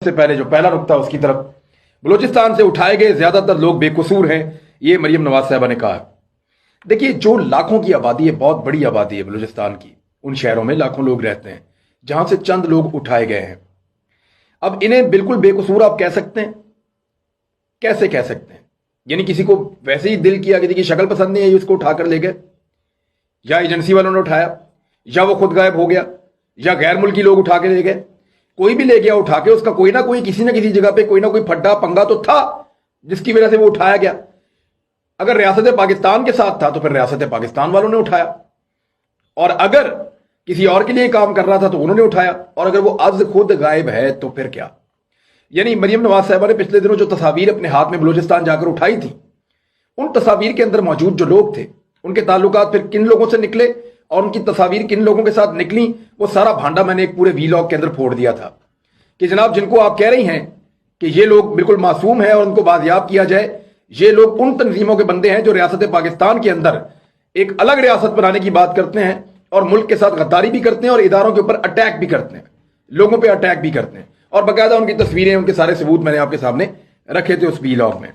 سے پہلے جو پہلا نقطہ اس کی طرف، بلوچستان سے اٹھائے گئے زیادہ تر لوگ بے قصور ہیں، یہ مریم نواز صاحبہ نے کہا۔ دیکھیے، جو لاکھوں کی آبادی ہے، بہت بڑی آبادی ہے بلوچستان کی، ان شہروں میں لاکھوں لوگ رہتے ہیں جہاں سے چند لوگ اٹھائے گئے ہیں۔ اب انہیں بالکل بے قصور آپ کہہ سکتے ہیں؟ کیسے کہہ سکتے ہیں؟ یعنی کسی کو ویسے ہی دل کیا، کسی کی شکل پسند نہیں ہے، اس کو اٹھا کر لے گئے، یا ایجنسی والوں نے اٹھایا، یا وہ خود غائب ہو گیا، یا غیر ملکی لوگ اٹھا کے لے گئے، کوئی بھی لے گیا اٹھا کے، اس کا کوئی نہ کوئی کسی نہ کسی جگہ پہ کوئی نہ کوئی پھڈا پنگا تو تھا جس کی وجہ سے وہ اٹھایا گیا۔ اگر ریاست پاکستان کے ساتھ تھا تو پھر ریاست پاکستان والوں نے اٹھایا، اور اگر کسی اور کے لیے کام کر رہا تھا تو انہوں نے اٹھایا، اور اگر وہ از خود غائب ہے تو پھر کیا؟ یعنی مریم نواز صاحبہ نے پچھلے دنوں جو تصاویر اپنے ہاتھ میں بلوچستان جا کر اٹھائی تھی، ان تصاویر کے اندر موجود جو لوگ تھے، ان کے تعلقات پھر کن لوگوں سے نکلے اور ان کی تصاویر کن لوگوں کے ساتھ نکلی، وہ سارا بھانڈا میں نے ایک پورے ویلاگ کے اندر پھوڑ دیا تھا کہ جناب، جن کو آپ کہہ رہی ہیں کہ یہ لوگ بالکل معصوم ہیں اور ان کو بازیاب کیا جائے، یہ لوگ ان تنظیموں کے بندے ہیں جو ریاست پاکستان کے اندر ایک الگ ریاست بنانے کی بات کرتے ہیں اور ملک کے ساتھ غداری بھی کرتے ہیں اور اداروں کے اوپر اٹیک بھی کرتے ہیں، لوگوں پہ اٹیک بھی کرتے ہیں، اور باقاعدہ ان کی تصویریں، ان کے سارے ثبوت میں نے آپ کے سامنے رکھے تھے اس ویلاگ میں۔